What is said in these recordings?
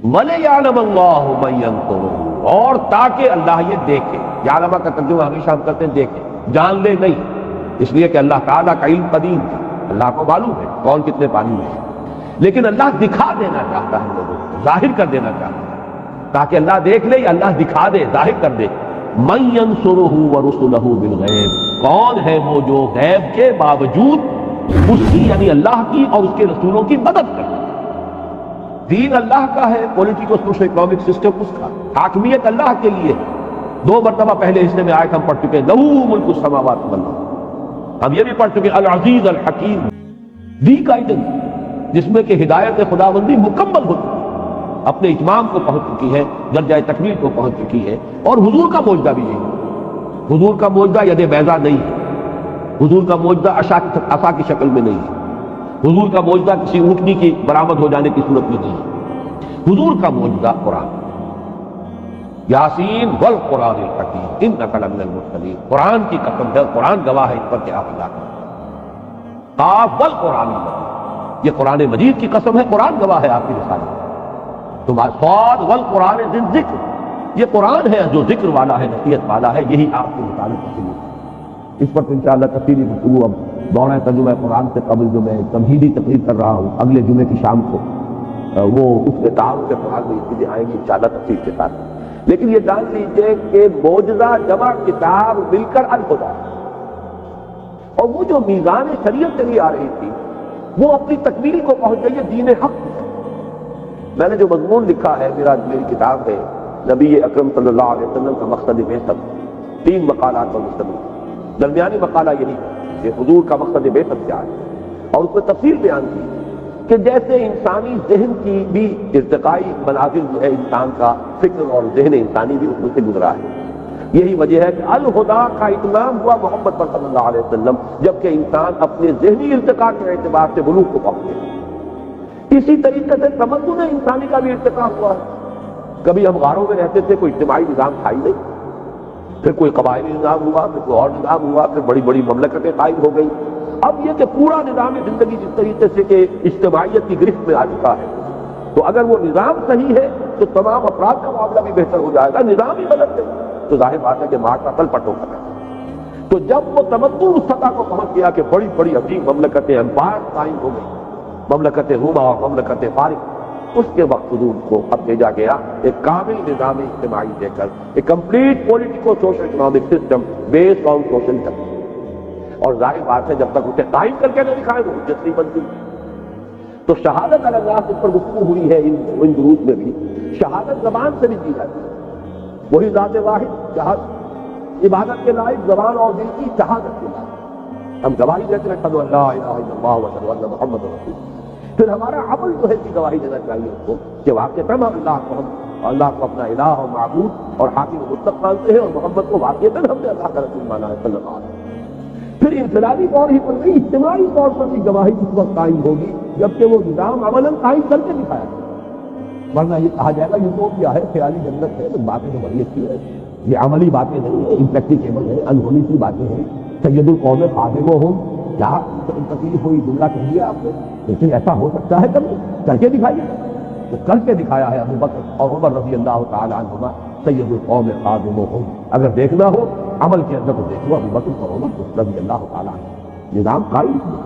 وَلِيَعْلَمَ اللَّهُ مَن يَنصُرُهُ، اور تاکہ اللہ یہ دیکھے. یعلم کا ترجمہ ہمیشہ ہم کرتے ہیں دیکھے، جان لے نہیں، اس لیے کہ اللہ تعالیٰ کا علم قدیم ہے، اللہ کو معلوم ہے کون کتنے پانی میں ہے، لیکن اللہ دکھا دینا چاہتا ہے لوگوں کو، ظاہر کر دینا چاہتا ہے تاکہ اللہ دیکھ لے، اللہ دکھا دے، ظاہر کر دے. مَن يَنصُرُهُ وَرُسُلَهُ بِالْغَیْبِ، کون ہے وہ جو غیب کے باوجود اس کی یعنی اللہ کی اور اس کے رسولوں کی مدد کرتا ہے. دین اللہ کا ہے، پولیٹیکل سوشل اکنامک سسٹم اس کا، حاکمیت اللہ کے لیے ہے. 2 مرتبہ پہلے حصے میں آیت ہم پڑھ چکے ہیں، لَهُ مُلْكُ السَّمَاوَاتِ وَالْأَرْضِ. ہم یہ بھی پڑھ چکے العزیز الحکیم، دی گائیڈنس جس میں کہ ہدایت خداوندی مکمل ہوتی ہے، اپنے اتمام کو پہنچ چکی ہے، درجہ تکمیل کو پہنچ چکی ہے. اور حضور کا معجزہ بھی یہی ہے. حضور کا معجزہ ید بیضا نہیں ہے، حضور کا معجزہ عصا کی شکل میں نہیں ہے، حضور کا معجزہ کسی اونٹنی کی برآمد ہو جانے کی صورت میں نہیں ہے. حضور کا معجزہ قرآن. یاسین والقرآن الحکیم انک لمن المرسلین، قرآن کی قسم ہے، قرآن گواہ ہے اس پر کہ آپ اللہ کا. قاف والقرآن المجید، یہ قرآن مجید کی قسم ہے، قرآن گواہ ہے آپ کی رسالت. صاد والقرآن ذی الذکر، یہ قرآن ہے جو ذکر والا ہے، نصیحت والا ہے، یہی آپ کی رسالت ہے. اس پر تو انشاءاللہ تفصیلی گفتگو اب دورہ ترجمہ قرآن سے قبل جو میں تمہیدی تقریر کر رہا ہوں اگلے جمعے کی شام کو، وہ اس کے تعارف کے قرآن میں چیزیں آئیں گی انشاءاللہ تفصیل کے ساتھ. لیکن یہ جان لیجیے کہ معجزہ جمع کتاب مل کر الخدا ہے، اور وہ جو میزان شریعت چلی آ رہی تھی وہ اپنی تکمیل کو پہنچ گئی ہے، دین حق. میں نے جو مضمون لکھا ہے، میری کتاب ہے نبی اکرم صلی اللہ علیہ وسلم کا مقصد بعثت، 3 مقالات پر مشتمل. درمیانی مقالہ یہی ہے کہ حضور کا مقصد بعثت کیا ہے، اور اس میں تفصیل بیان کی کہ جیسے انسانی ذہن کی بھی ارتقائی منازل جو ہے، انسان کا فکر اور ذہن انسانی بھی اس میں سے گزرا ہے. یہی وجہ ہے کہ الہدا کا اتمام ہوا محمد پر صلی اللہ علیہ وسلم، جبکہ انسان اپنے ذہنی ارتقاء کے اعتبار سے بلوغ کو پہنچے. اسی طریقے سے تمدن انسانی کا بھی ارتقاء ہوا ہے. کبھی ہم غاروں میں رہتے تھے، کوئی اجتماعی نظام تھا ہی نہیں، پھر کوئی قبائلی نظام ہوا، پھر کوئی اور نظام ہوا، پھر بڑی بڑی مملکتیں قائم ہو گئی. اب یہ کہ پورا نظام زندگی جس طریقے سے کہ اجتماعیت کی گرفت میں آ چکا ہے، تو اگر وہ نظام صحیح ہے تو تمام افراد کا معاملہ بھی بہتر ہو جائے گا. نظام ہی غلط ہے تو ظاہر بات ہے کہ معاشرہ تل پٹ ہو کر. تو جب وہ تمدن اس سطح کو پہنچ گیا کہ بڑی بڑی عظیم مملکتیں امپائر قائم ہو گئی، مملکت روما اور مملکت فارس، اس کے وقت حضور کو اب بھیجا گیا ایک کامل نظام اجتماعی دے کر، ایک complete political social economic system based on social justice. اور ظاہر بات ہے جب تک اسے قائم کر کے نہ دکھائے وہ حجت نہیں بنتی. تو شہادت علی اللہ اس پر گفتگو ہوئی ہے ان دروس میں بھی. شہادت زبان سے بھی دی جاتی ہے، وہی ذات واحد شہادت، عبادت کے لائق زبان اور دل کی شہادت کے لائق. ہم گواہی دیتے ہیں اشہد ان لا الہ الا اللہ و اشہد ان محمد رسول اللہ. پھر ہمارا عمل جو ہے کی گواہی دینا چاہیے اس کو کہ واقعتاً اللہ کو اپنا الہ اور معبود اور حاکم مطلق مانتے ہیں، اور محمد کو واقعتاً ہم نے اللہ کا رسول مانا ہے صلی اللہ علیہ وسلم. پھر انفرادی طور ہی پر نہیں، اجتماعی طور پر بھی گواہی اس وقت قائم ہوگی جبکہ وہ نظام عملاً قائم کر کے دکھایا جائے. ورنہ یہ کہا جائے گا یوٹوپیا ہے، خیالی جنت ہے، باتیں تو بڑی اچھی ہے، یہ عملی باتیں نہیں ہیں، امپریکٹیکیبل ہے، انہونی سی باتیں ہیں. سید القوم خادمہم، کیا تکلیف ہوئی جملہ کہہ دیا آپ نے، لیکن ایسا ہو سکتا ہے کبھی کر کے دکھائیے. تو کر کے دکھایا ہے ابو بکر اور عمر رضی اللہ تعالی عنہما، سید القوم خادمہم. اگر دیکھنا ہو عمل کے اندر تو دیکھو ابو بکر اور عمر رضی اللہ تعالی عنہ. نظام قائم ہے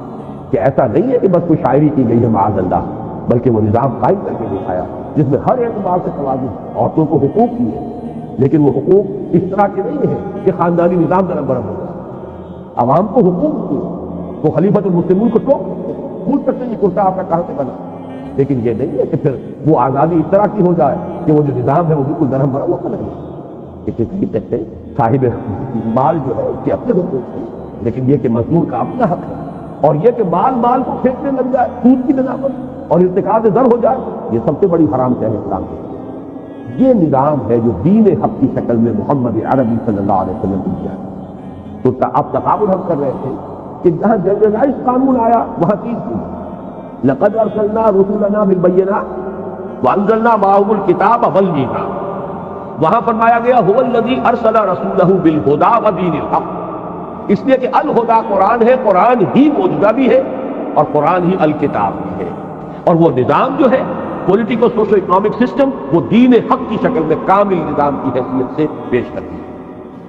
کہ ایسا نہیں ہے کہ بس کوئی شاعری کی گئی ہے معاذ اللہ، بلکہ وہ نظام قائم کر کے دکھایا جس میں ہر اعتبار سے توازن. عورتوں کو حقوق دیے، لیکن وہ حقوق اس طرح کے نہیں ہیں کہ خاندانی نظام درم برم ہو جائے. عوام کو حقوق دیے، وہ خلیفۃ المسلمین کو ٹوک پوچھ سکتے ہیں یہ کرتا آپ کا کہاں سے بنا، لیکن یہ نہیں ہے کہ پھر وہ آزادی اس طرح کی ہو جائے کہ وہ جو نظام ہے وہ بالکل درہم برہم ہوتا نہیں. اسی طریقے سے صاحب مال جو ہے اس کے اپنے حقوق ہیں، لیکن یہ کہ مزدور کا اپنا حق ہے. اور یہ کہ مال کو پھینکنے لگ جائے سود کی بنا پر اور ارتکاب در ہو جائے، یہ سب سے بڑی حرام ہے اسلام کے. یہ نظام ہے جو دین حق کی شکل میں محمد عربی صلی اللہ علیہ وسلم نے دیا. تو اب تقابل ہم کر رہے تھے کہ جہاں جنرلائز قانون آیا وہاں 3 چیزیں، لقد ارسلنا رسولنا بالبینات وانزلنا معهم الکتاب والمیزان. وہاں فرمایا گیا هو الذی ارسل رسولہ بالہدی ودین الحق، اس لیے کہ الہدا قرآن ہے، قرآن ہی معجزہ بھی ہے اور قرآن ہی الکتاب بھی ہے. اور وہ نظام جو ہے پولیٹیکل سوشو اکنامک سسٹم وہ دین حق کی شکل میں کامل نظام کی حیثیت سے پیش کرتی ہے۔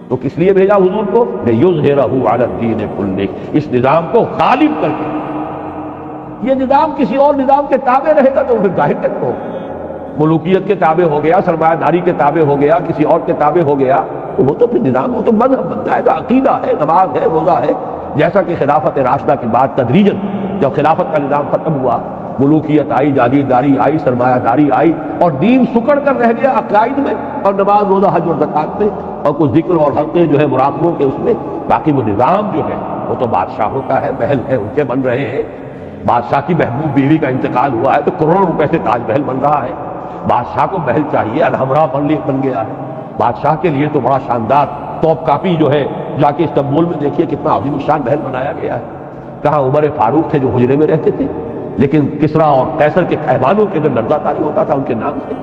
تو کس لیے بھیجا حضور کو؟ لِیُظْهِرَهُ عَلَى الدِّینِ كُلِّهِ، اس نظام کو غالب کر کے۔ یہ نظام کسی اور نظام کے تابع رہے گا تو پھر ظاہر تک ہو، ملوکیت کے تابع ہو گیا، سرمایہ داری کے تابع ہو گیا، کسی اور کے تابع ہو گیا، تو وہ تو پھر نظام، وہ تو مذہب بن جائے گا، عقیدہ ہے، نماز ہے، روزہ ہے۔ جیسا کہ خلافت راشدہ کے بعد تدریجاً جب خلافت کا نظام ختم ہوا، ملوکیت آئی، جاگیرداری آئی، سرمایہ داری آئی، اور دین سکڑ کر رہ گیا عقائد میں اور نماز روزہ حج اور زکات میں اور کچھ ذکر اور حلقے جو ہے مراقبوں کے اس میں، باقی وہ نظام جو ہے وہ تو بادشاہوں کا ہے، محل ہے، ان کے بن رہے ہیں۔ بادشاہ کی محبوب بیوی کا انتقال ہوا ہے تو کروڑوں روپے سے تاج محل بن رہا ہے۔ بادشاہ کو محل چاہیے، الحمرا بن گیا ہے۔ بادشاہ کے لیے تو بڑا شاندار توپ کاپی جو ہے، جا کے استنبول میں دیکھیے کتنا عظیم الشان محل بنایا گیا ہے۔ کہاں عمر فاروق تھے جو حجرے میں رہتے تھے، لیکن کسریٰ اور قیصر کے ایوانوں کے اندر لرزہ طاری ہوتا تھا ان کے نام سے۔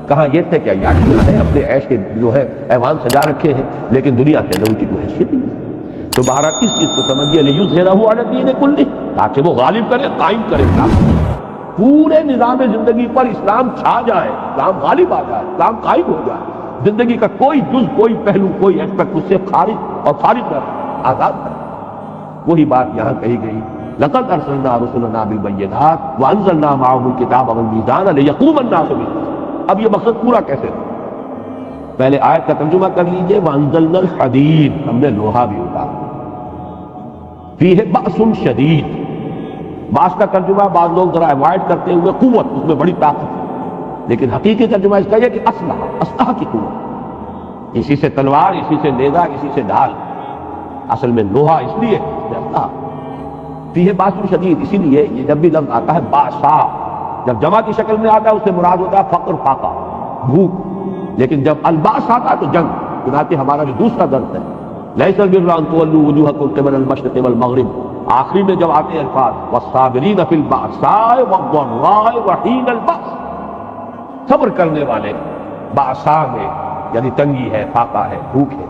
کہاں یہ تھے کہ عیاشیاں ہیں، اپنے عیش کے جو ہے ایوان سجا رکھے ہیں، لیکن دنیا کے اندر ان کی کوئی حیثیت نہیں ہے۔ تو بہرحال اس چیز کو سمجھیے لِیُظْهِرَهُ عَلَى الدِّینِ كُلِّهِ، تاکہ وہ غالب کرے، قائم کرے اسلام، پورے نظام زندگی پر اسلام چھا جائے، اسلام غالب آ جائے، اسلام قائم ہو جائے، زندگی کا کوئی جز، کوئی پہلو، کوئی ایسپیکٹ اس سے خارج اور فارغ نہ رہے، آزاد نہ رہے۔ وہی بات یہاں کہی گئی، لَقَدْ أَرْسَلْنَا رُسُلَنَا بِالْبَيِّنَاتِ وَأَنزَلْنَا مَعَهُمُ الْكِتَابَ وَالْمِيزَانَ لِيَقُومَ النَّاسُ بِالْقِسْطِ۔ اب یہ مقصد پورا کیسے ہو؟ پہلے آیت کا ترجمہ کر لیجئے، وَأَنزَلْنَا الْحَدِيدَ، ہم نے لوہا بھی اتارا، فیہ بأس شدید، باس کا ترجمہ بعض لوگ ذرا اوائڈ کرتے ہوئے قوت، اس میں بڑی طاقت ہے، لیکن حقیقی ترجمہ اس کا یہ کہ اسلحہ کی قوت، اسی سے تلوار، اسی سے نیزہ، اسی سے ڈھال، اصل میں لوہا اس لیے اسلحہ۔ فیہ باس شدید، اسی لیے یہ جب بھی لفظ آتا ہے باسا، جب جمع کی شکل میں آتا ہے اس سے مراد ہوتا ہے فقر، فاقہ، بھوک، لیکن جب الباس آتا ہے تو جنگ، چنانچہ ہمارا جو دوسرا درس ہے لیس البر ان تولوا وجوہکم قبل المشرق والمغرب، آخری میں جب آتے ہیں الفاظ والصابرین فی البأساء والضراء وحین البأس، صبر کرنے والے بأساء میں یعنی تنگی ہے، فاقہ ہے، بھوک ہے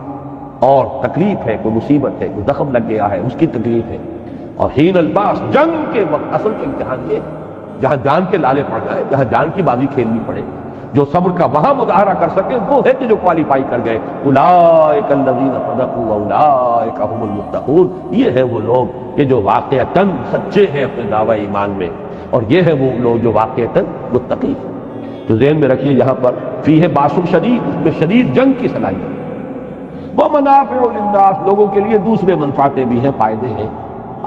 اور تکلیف ہے، کوئی مصیبت ہے، کوئی زخم لگ گیا ہے اس کی تکلیف ہے، اور حین البأس جنگ کے وقت اصل کے امتحان یہ جہاں جان کے لالے پڑ جائے، جہاں جان کی بازی کھیلنی پڑے، جو صبر کا وہاں مظاہرہ کر سکے وہ ہے کہ جو کوالیفائی کر گئے، اولئک الذین صدقوا واولئک هم المتقون، یہ ہے وہ لوگ کہ جو واقعتاً سچے ہیں اپنے دعوی ایمان میں، اور یہ ہے وہ لوگ جو واقعتاً متقی ہیں۔ تو ذہن میں رکھیے یہاں پر فیہ باس شدید، اس میں شدید جنگ کی صلاحیت، ومنافع للناس، لوگوں کے لیے دوسرے منفعتیں بھی ہیں، فائدے ہیں۔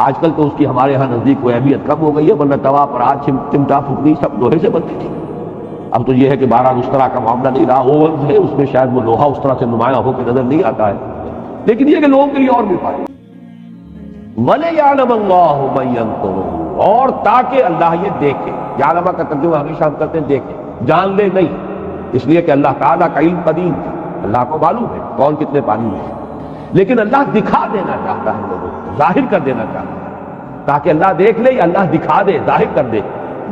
آج کل تو اس کی ہمارے ہاں نزدیک کوئی اہمیت کم ہو گئی ہے، ورنہ توا پر آج چمٹا پھکنی سب لوہے سے بنتی تھی۔ اب تو یہ ہے کہ بہرحال اس طرح کا معاملہ نہیں رہا، اوونز ہے اس میں شاید وہ لوہا اس طرح سے نمایاں ہو کے نظر نہیں آتا ہے، لیکن یہ کہ لوگوں کے لیے اور بھی فائدہ۔ وَلِيَعْلَمَ اللَّهُ مَن يَنصُرُهُ، اور تاکہ اللہ یہ دیکھے، یعلم کا ترجمہ ہمیشہ ہم کرتے ہیں دیکھے، جان لے نہیں، اس لیے کہ اللہ تعالیٰ کا علم قدیم ہے، اللہ کو معلوم ہے کون کتنے پانی میں ہے، لیکن اللہ دکھا دینا چاہتا ہے لوگوں کو، ظاہر کر دینا چاہتا ہے، تاکہ اللہ دیکھ لے یا اللہ دکھا دے، ظاہر کر دے۔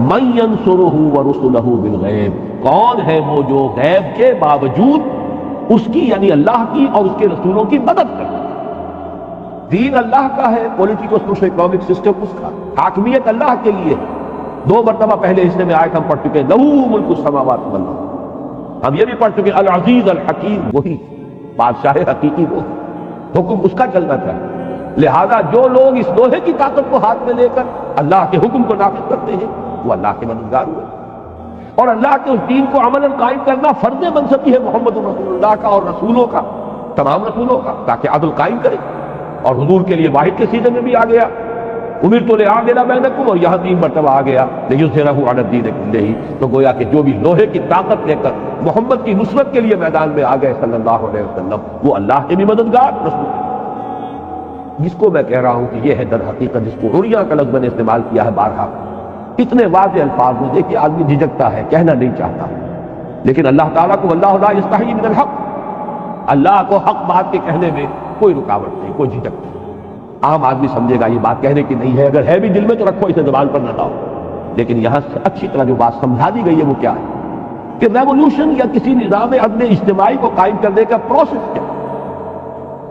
من ينصرہ ورسلہ بالغیب، کون ہے وہ جو غیب کے باوجود اس کی یعنی اللہ کی اور اس کے رسولوں کی مدد کرتا ہے۔ دین اللہ کا ہے، پولیٹیکل سوشل اکنامک سسٹم اس کا، حاکمیت اللہ کے لیے ہے۔ 2 مرتبہ پہلے حصے میں آیت ہم پڑھ چکے، لہو ملک السماوات والارض، ہم یہ بھی پڑھ چکے العزیز الحکیم، وہی بادشاہ حقیقی، وہ حکم اس کا چلنا چاہیے۔ لہذا جو لوگ اس لوہے کی طاقت کو ہاتھ میں لے کر اللہ کے حکم کو نافذ کرتے ہیں وہ اللہ کے مددگار ہوئے، اور اللہ کے اس دین کو عملاً قائم کرنا فرض منصبی ہے محمد رسول اللہ کا اور رسولوں کا، تمام رسولوں کا، تاکہ عدل قائم کرے۔ اور حضور کے لیے واحد کے سیزن میں بھی آ گیا، امرت لأعدل بینکم، اور یہاں 3 مرتبہ آ گیا لیظہرہ علی الدین کلہ، تو گویا کہ جو بھی لوہے کی طاقت لے کر محمد کی نصرت کے لیے میدان میں آ گئے صلی اللہ علیہ وسلم، وہ اللہ کے بھی مددگار، رسول جس کو میں کہہ رہا ہوں کہ یہ ہے در حقیقت، جس کو عریاں کا لفظ میں نے استعمال کیا ہے بارہا، اتنے واضح الفاظ میں دیکھیے آدمی جھجکتا ہے، کہنا نہیں چاہتا، لیکن اللہ تعالیٰ کو اللہ لا یستحیی من الحق، اللہ کو حق بات کے کہنے میں کوئی رکاوٹ نہیں، کوئی جھجک نہیں۔ عام آدمی سمجھے گا یہ بات کہنے کی نہیں ہے، اگر ہے بھی دل میں تو رکھو، اسے زبان پر نہ لاؤ، لیکن یہاں سے اچھی طرح جو بات سمجھا دی گئی ہے وہ کیا ہے کہ ریولوشن یا کسی نظام عدل اجتماعی کو قائم کرنے کا پروسیس کیا ہے۔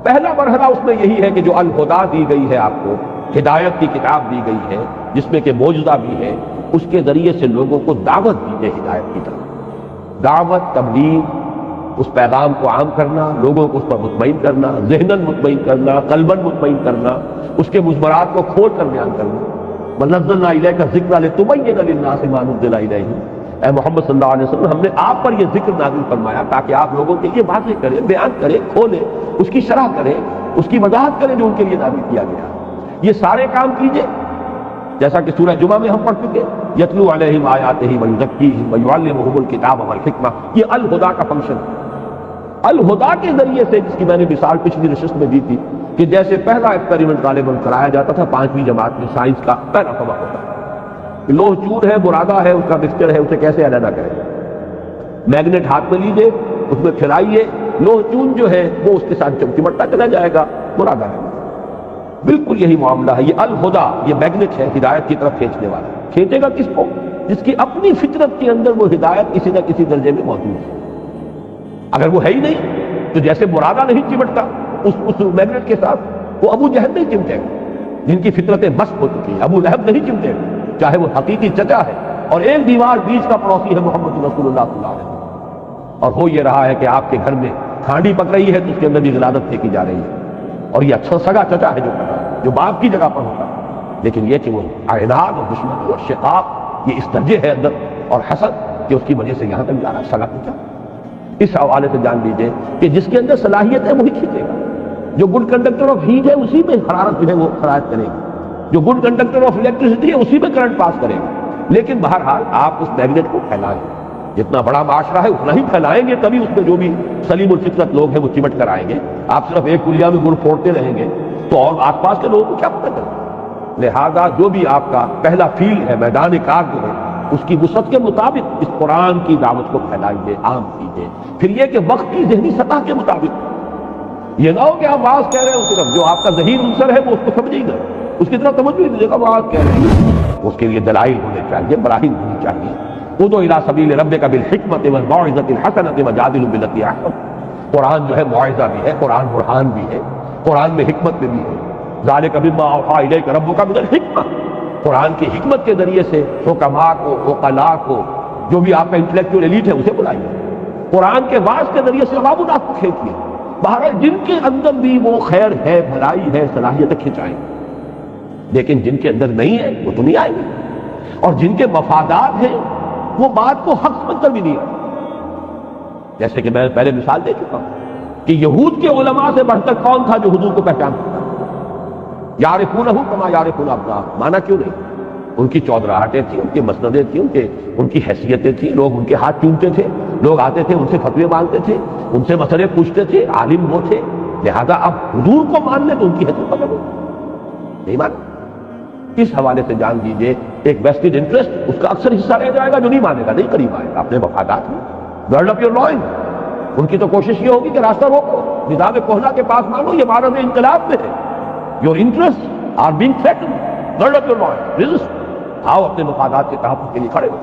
پہلا مرحلہ اس میں یہی ہے کہ جو الہدیٰ دی گئی ہے، آپ کو ہدایت کی کتاب دی گئی ہے، جس میں کہ معجزہ بھی ہے، اس کے ذریعے سے لوگوں کو دعوت دیجیے ہدایت کی طرف، دعوت، تبلیغ، اس پیغام کو عام کرنا، لوگوں کو اس پر مطمئن کرنا، ذہناً مطمئن کرنا، قلباً مطمئن کرنا، اس کے مضمرات کو کھول کر بیان کرنا۔ وَنَزَّلْنَا إِلَيْكَ الذِّكْرَ لِتُبَيِّنَ لِلنَّاسِ مَا نُزِّلَ إِلَيْهِمْ، اے محمد صلی اللہ علیہ وسلم، ہم نے آپ پر یہ ذکر نازل فرمایا تاکہ آپ لوگوں کے لیے واضح کریں، بیان کریں، کھولیں، اس کی شرح کریں، اس کی وضاحت کریں جو ان کے لیے نازل کیا گیا۔ یہ سارے کام کیجئے جیسا کہ سورہ جمعہ میں ہم پڑھ چکے، یتلو علیہم آیاتہ ویزکیہم ویعلمہم الکتاب والحکمہ، یہ الہدا کا فنکشن ہے۔ الہدا کے ذریعے سے، جس کی میں نے مثال پچھلی نشست میں دی تھی کہ جیسے پہلا ایکسپیریمنٹ غالباً کرایا جاتا تھا 5ویں جماعت میں، سائنس کا پہلا سبق ہوتا ہے، لوہ چور ہے، برادہ ہے، اس کا مکسچر ہے، اسے کیسے علیحدہ کریں۔ میگنیٹ ہاتھ میں لیجیے، اس میں پھرائیے، لوہ چون جو ہے وہ اس کے ساتھ چمٹتا چلا جائے گا، برادہ ہے۔ بالکل یہی معاملہ ہے، یہ الہدا، یہ میگنیٹ ہے ہدایت کی طرف کھینچنے والا۔ کھینچے گا کس کو؟ جس کی اپنی فطرت کے اندر وہ ہدایت کسی نہ کسی درجے میں موجود ہے۔ اگر وہ ہے ہی نہیں تو جیسے برادہ نہیں چمٹتا اس میگنیٹ کے ساتھ، وہ ابو جہل نہیں چمٹے گا جن کی فطرتیں مست ہو چکی ہیں، ابو لہب نہیں چمٹے گا چاہے وہ حقیقی چچا ہے اور ایک دیوار بیچ کا پڑوسی ہے محمد رسول اللہ صلی اللہ علیہ وسلم، اور ہو یہ رہا ہے کہ آپ کے گھر میں کھانڈی پک رہی ہے تو اس کے اندر بھی غلاظت پھینکی جا رہی ہے، اور یہ اچھا سگا چچا ہے جو کر رہا ہے، جو باپ کی جگہ پر ہوتا ہے، لیکن یہ کہ وہ عناد اور دشمنی اور شقاق یہ اس درجے ہے اندر اور حسد کہ اس کی وجہ سے یہاں تک جا رہا ہے سگا چچا۔ اس حوالے سے جان لیجئے کہ جس کے اندر صلاحیت ہے وہی کھینچے گا، جو گڈ کنڈکٹر آف ہیٹ ہے اسی میں حرارت جو ہے وہ خراج کرے گا، جو گڈ کنڈکٹر آف الیکٹریسٹی ہے اسی میں کرنٹ پاس کرے گا۔ لیکن بہرحال آپ اس میگنیٹ کو پھیلائیں، جتنا بڑا معاشرہ ہے اتنا ہی پھیلائیں گے، تبھی اس میں جو بھی سلیم الفطرت لوگ ہیں وہ چمٹ کر آئیں گے۔ آپ صرف ایک کلیا میں گڑ پھوڑتے رہیں گے تو اور آس پاس کے لوگوں کو کیا پتہ چلے؟ لہذا جو بھی آپ کا پہلا فیلڈ ہے، میدان کار جو ہے، اس کی وسعت کے مطابق اس قرآن کی دعوت کو پھیلائیے، عام کیجیے۔ پھر یہ کہ وقت کی ذہنی سطح کے مطابق، یہ نہ ہو کہ آپ واعظ کہہ رہے ہیں صرف جو آپ کا ذہین عنصر ہے وہ اس کو سمجھے گا، اس کی طرف توجہ ہی دیجیے گا، واعظ کہہ رہے ہیں، اس کے لیے دلائل ہونے چاہیے، براہین ہونی چاہیے۔ ادعو الی سبیل ربک بالحکمۃ والموعظۃ الحسنۃ وجادل بالتی احسن۔ قرآن جو ہے معاوضہ بھی ہے، قرآن برہان بھی ہے، قرآن میں حکمت میں بھی ہے۔ ذالک مما اوحی الیک ربک من الحکمہ، قرآن کی حکمت کے ذریعے سے حکماء کو، عقلاء کو، جو بھی آپ کا انٹلیکچوئل ایلیٹ ہے اسے بلائیے، قرآن کے واعظ کے ذریعے سے عوام الناس کو کھینچیے۔ بہرحال جن کے اندر بھی وہ خیر ہے، بھلائی ہے، صلاحیت کھنچائیں، لیکن جن کے اندر نہیں ہے وہ تو نہیں آئیں گے، اور جن کے مفادات ہیں وہ بات کو حق سمجھ کر بھی نہیں آئے۔ جیسے کہ میں پہلے مثال دے چکا ہوں کہ یہود کے علماء سے بڑھ کر کون تھا جو حضور کو پہچان سکتا؟ یعرفونہ کما یعرفون ابناءہم، مانا کیوں نہیں؟ ان کی چودراہٹیں تھیں، ان کی مسندیں تھیں، ان کی حیثیتیں تھیں، لوگ ان کے ہاتھ چومتے تھے، لوگ آتے تھے ان سے فتوے مانگتے تھے، ان سے مسئلے پوچھتے تھے، عالم وہ تھے۔ لہذا اب حضور کو مان لیں تو ان کی حیثیت بدل ہو، نہیں مانا۔ اس حوالے سے جان دیجیے ایک ویسٹڈ انٹرسٹ اس کا اکثر حصہ رہ جائے گا جو نہیں مانے گا، نہیں قریب آئے گا اپنے مفادات میں۔ گرڈ اپ یور لوئن، ان کی تو کوشش یہ ہوگی کہ راستہ روکو، نظام کہنا کے پاس مانو، یہ معرض انقلاب میں ہے، your interest are being threatened, gird up your loin, resist, آؤ اپنے مفادات کے تحفظ کے لیے کھڑے ہو۔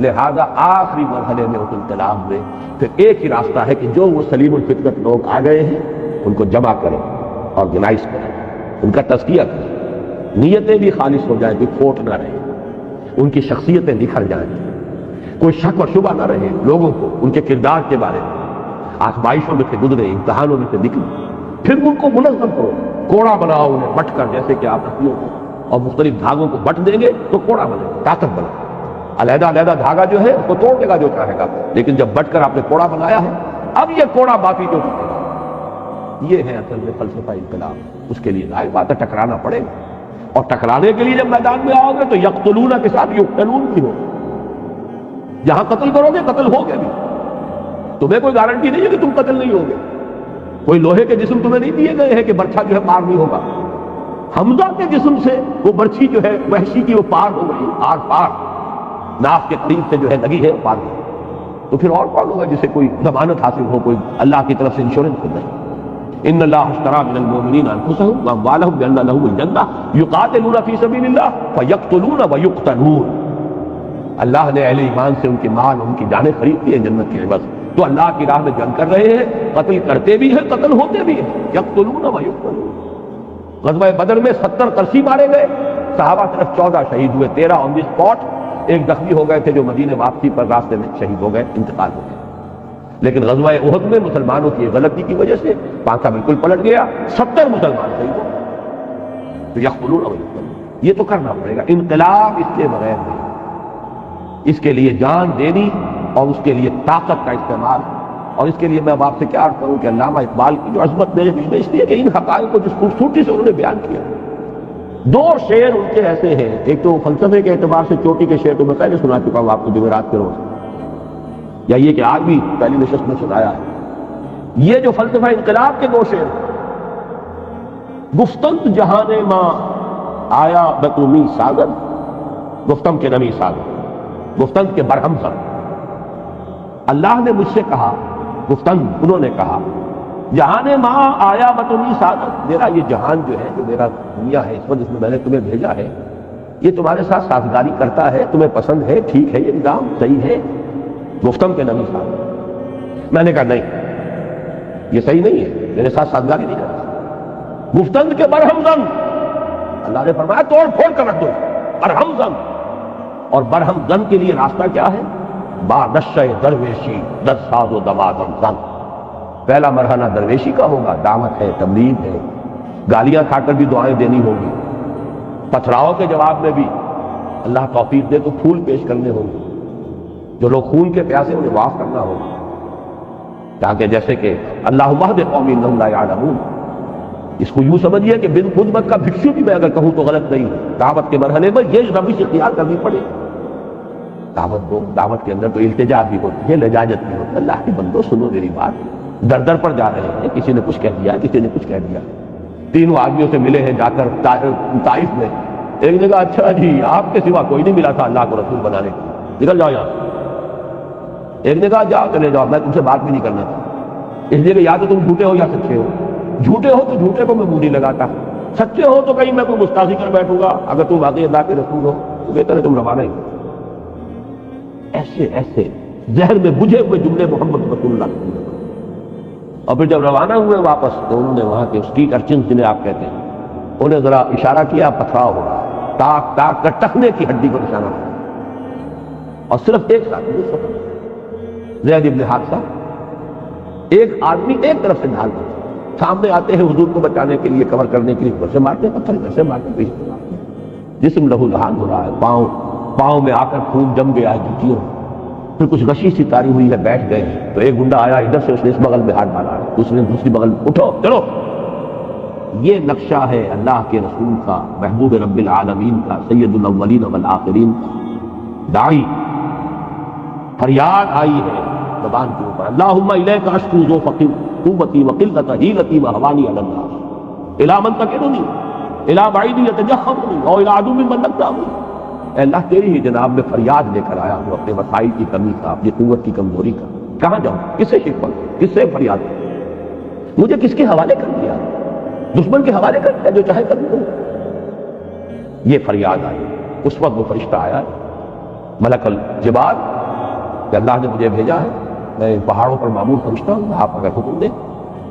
لہذا آخری مرحلے میں اس انقلاب میں پھر ایک ہی راستہ ہے کہ جو وہ سلیم الفطرت لوگ آ گئے ہیں ان کو جمع کریں، آرگنائز کریں، ان کا تزکیہ کریں، نیتیں بھی خالص ہو جائیں، کوئی کھوٹ نہ رہے، ان کی شخصیتیں نکھر جائیں، کوئی شک و شبہ نہ رہے لوگوں کو ان کے کردار کے بارے میں، آزمائشوں میں سے گزرے، امتحانوں میں سے نکلے، پھر ان کو منظم کرو، کوڑا بناؤ انہیں بٹ کر، جیسے کہ آپ رسیوں کو اور مختلف دھاگوں کو بٹ دیں گے تو کوڑا بنے گا، طاقت بنے گا۔ علیحدہ علیحدہ دھاگا جو ہے اس کو توڑ دے گا جو چاہے گا، لیکن جب بٹ کر آپ نے کوڑا بنایا ہے، اب یہ کوڑا باقی جو ٹکے گا۔ یہ ہے اصل میں فلسفہ انقلاب۔ اس کے لیے ظاہر بات ہے ٹکرانا پڑے گا، اور ٹکرانے کے لیے جب میدان میں آؤ گے تو یقتلون کے ساتھ یقتلون بھی ہو، جہاں قتل کرو گے قتل ہوگے بھی، تمہیں کوئی گارنٹی نہیں ہے کہ تم قتل نہیں ہوگے، کوئی لوہے کے جسم تمہیں نہیں دیے گئے ہیں کہ برچھا جو ہے پار نہیں ہوگا۔ حمزہ کے جسم سے وہ برچھی جو ہے وحشی کی وہ پار ہو گئی، آر پار ناف کے قریب سے جو ہے لگی ہے وہ پار نہیں، تو پھر اور کون ہوگا جسے کوئی ضمانت حاصل ہو، کوئی اللہ کی طرف سے انشورنس نہیں۔ ان اللہ اشترى من المؤمنین انفسهم واموالهم بان لهم الجنہ یقاتلون فی سبیل اللہ فیقتلون ویقتلون، اللہ نے اہل ایمان سے ان کے مال، ان کی جانیں خرید لی ہیں جنت کے عوض، تو اللہ کی راہ میں جنگ کر رہے ہیں، قتل کرتے بھی ہیں، قتل ہوتے بھی ہیں، یقتلون ویقتلون۔ غزوہ بدر میں 70 قرشی مارے گئے، صحابہ صرف 14 شہید ہوئے، 13 آن دی اسپاٹ، ایک زخمی ہو گئے تھے جو مدینے واپسی پر راستے میں شہید ہو گئے، انتقال ہو گئے۔ لیکن غزوہ احد میں مسلمانوں کی غلطی کی وجہ سے پانچا بالکل پلٹ گیا، 70 مسلمان شہید ہو گئے۔ تو یقتلون و یقتلون، یہ تو کرنا پڑے گا، انقلاب اس کے بغیر نہیں، اس کے لیے جان دینی اور اس کے لیے طاقت کا استعمال۔ اور اس کے لیے میں اب آپ سے کیا عرض کروں کہ علامہ اقبال کی جو عظمت میرے دل میں اس لیے کہ ان حقائق کو جس خوبصورتی سے انہوں نے بیان کیا، دو شعر ان کے ایسے ہیں، ایک تو فلسفے کے اعتبار سے چوٹی کے شعر تو میں پہلے سنا چکا ہوں آپ کو جمعرات کے روز، یا یہ کہ آج بھی پہلی نشست میں سنایا ہے۔ یہ جو فلسفہ انقلاب کے دو شعر، گفتند جہان ماں آیا بتومی ساگر، گفتم کے نمی ساگر، گفتند کے برہم سر، اللہ نے مجھ سے کہا، گفتند انہوں نے کہا، جہان ماں آیا بتومی ساگر، میرا یہ جہان جو ہے، جو میرا دنیا ہے اس وقت جس میں نے تمہیں بھیجا ہے، یہ تمہارے ساتھ سازگاری کرتا ہے، تمہیں پسند ہے، ٹھیک ہے، یہ نظام صحیح ہے، گفتم کے نمی ساگر۔ میں نے کہا نہیں، یہ صحیح نہیں ہے، میرے ساتھ سازگاری نہیں کرتا۔ گفتند کے برہم زن، اللہ نے فرمایا توڑ پھوڑ کر رکھ دو، برہم زن، اور برہم زن کے لیے راستہ کیا ہے؟ با نشہ درویشی در ساز و دمادم زن، پہلا مرحلہ درویشی کا ہوگا، دعوت ہے، تبلیغ ہے، گالیاں کھا کر بھی دعائیں دینی ہوگی، پتھراؤ کے جواب میں بھی اللہ توفیق دے تو پھول پیش کرنے ہوں گے، جو لوگ خون کے پیاسے انہیں معاف کرنا ہوگا، تاکہ جیسے کہ اللہ وحد قومی انہم لا یعلمون، اس کو یوں سمجھیے کہ بن خدمت کا بھکشو بھی میں اگر کہوں تو غلط نہیں ہے، دعوت کے مرحلے میں یہ روش اختیار کرنی پڑے، دعوت دو، دعوت کے اندر تو التجا بھی ہوتی ہے، لجاجت بھی ہوتی ہے، اللہ کے بندو سنو میری بات، در در پر جا رہے ہیں، کسی نے کچھ کہہ دیا، کسی نے کچھ کہہ دیا، تینوں آدمیوں سے ملے ہیں جا کر طائف میں، ایک نے کہا اچھا جی آپ کے سوا کوئی نہیں ملا تھا اللہ کو رسول بنانے کے لیے، نکل جاؤ یہاں، ایک نے کہا جاؤ چلے جاؤ، میں تم سے بات بھی نہیں کرنا تھا، اس لیے کہ یا تو تم جھوٹے ہو یا سچے ہو، جھوٹے ہو تو جھوٹے کو میں منہ نہیں لگاتا، سچے ہو تو کہیں میں کوئی گستاخی کر بیٹھوں گا، اگر تم واقعی اللہ کے رسول ہو تو بہتر ہے تم روانہ ہی۔ ایسے ایسے ذہن میں بجھے ہوئے جملے محمد رسول اللہ صلی اللہ علیہ وسلم، اور پھر جب روانہ ہوئے واپس تو انہوں نے وہاں کے اسٹریٹ ارچنز جنہیں آپ کہتے ہیں انہیں ذرا اشارہ کیا، پتھراؤ ہو رہا، تاک تاک کر ٹخنے کی ہڈی کو نشانہ کیا، اور صرف ایک ساتھی زید ابن حارثہ، ایک آدمی ایک طرف سے ڈھال دے، سامنے آتے ہیں حضور کو بچانے کے لیے، کور کرنے کے لیے، ادھر سے مارتے ہیں پتھر، ادھر سے مارتے ہیں، پیچھے سے مارتے ہیں، جسم لہو لہان ہو رہا ہے، پاؤں میں آ کر خون جم گیا ہے جوتیوں، پھر کچھ غشی سی تاری ہوئی ہے، بیٹھ گئے ہیں، تو ایک گنڈا آیا ادھر سے، اس نے اس بغل میں ہاتھ ڈالا، دوسرے نے دوسری بغل میں، اٹھو چلو۔ یہ نقشہ ہے اللہ کے رسول کا، محبوب رب العالمین کا، سید الاولین والآخرین کا، داعی، فریاد آئی ہے زبان کے اوپر، اللہم الیک اشکو ذوفقی قوتی وقلت حیلتی وحوانی علی الناس الی من تکلنی الی بعید یتجہمنی او الی عدو من نکتہمنی، اے اللہ تیری ہی جناب میں فریاد لے کر آیا ہوں اپنے وسائل کی کمی کا، اپنی قوت کی کمزوری کا، کہاں جاؤں، کس سے شکوہ، کس سے فریاد، مجھے کس کے حوالے کر دیا، دشمن کے حوالے کر دیا، جو چاہے کر دوں۔ یہ فریاد آئی، اس وقت وہ فرشتہ آیا ملک الجبال کہ اللہ نے مجھے بھیجا ہے، میں پہاڑوں پر معمور فرشتہ ہوں، آپ اگر حکم دیں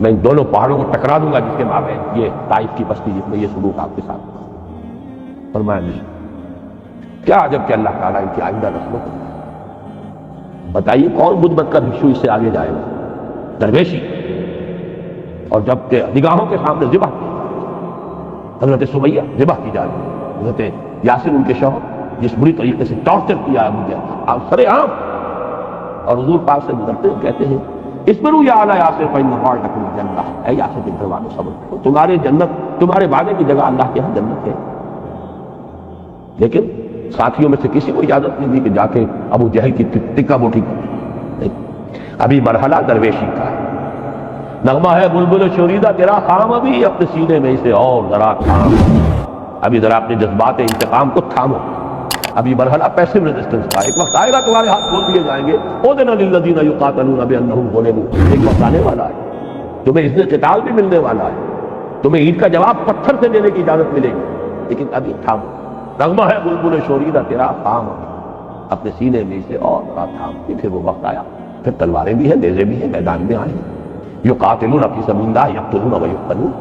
میں ان دونوں پہاڑوں کو ٹکرا دوں گا جس کے مابین یہ طائف کی بستی جس میں یہ سلوک آپ کے ساتھ ہوا۔ فرمایا نہیں، کیا عجب کہ اللہ تعالیٰ ان کی آئندہ نسلوں کو بتائیے کون بدھ کا بھکشو اس سے آگے جائے گا، درویشی، اور جب کہ نگاہوں کے سامنے ذبح کی، حضرت سمیہ ذبح کی جا رہی ہے، حضرت یاسر ان کے شوہر جس بری طریقے سے ٹارچر کیا مجھے سر عام، اور حضور پاک سے گزرتے ہوئے کہتے ہیں اسبروا یا اعلی یاسر فإن موعدکم الجنہ، اے یاسر کے گھر والوں صبر کرو، تمہارے جنت، تمہارے وعدے کی جگہ اللہ کے ہاں جنت ہے۔ لیکن ساتھیوں میں سے کسی کو اجازت نہیں دی کہ جا کے ابو جہل کی ٹکا بوٹی کر، ابھی مرحلہ درویشی کا ہے۔ نغمہ ہے بلبل شوریدہ تیرا خام، ابھی اپنے سینے میں اسے اور ذرا تھام، ابھی ذرا اپنے جذبات انتقام کو تھامو، ابھی مرحلہ پیسو ریزسٹنس کا، ایک وقت آئے گا تمہارے ہاتھ کھول دیے جائیں گے، اذن للذین یقاتلون بانہم ظلموا، ایک وقت آنے والا ہے تمہیں اذن قتال بھی ملنے والا ہے، تمہیں عید کا جواب پتھر سے دینے کی اجازت ملے گی، لیکن ابھی تھامو۔ نغمہ ہے بلبل شوریدہ تیرا خام، اپنے سینے میں اسے اور ذرا تھام، پھر وہ وقت آیا، پھر تلواریں بھی ہیں، نیزے بھی ہیں، میدان میں آئے، یقاتلون فی سبیل اللہ یقتلون و یقتلون،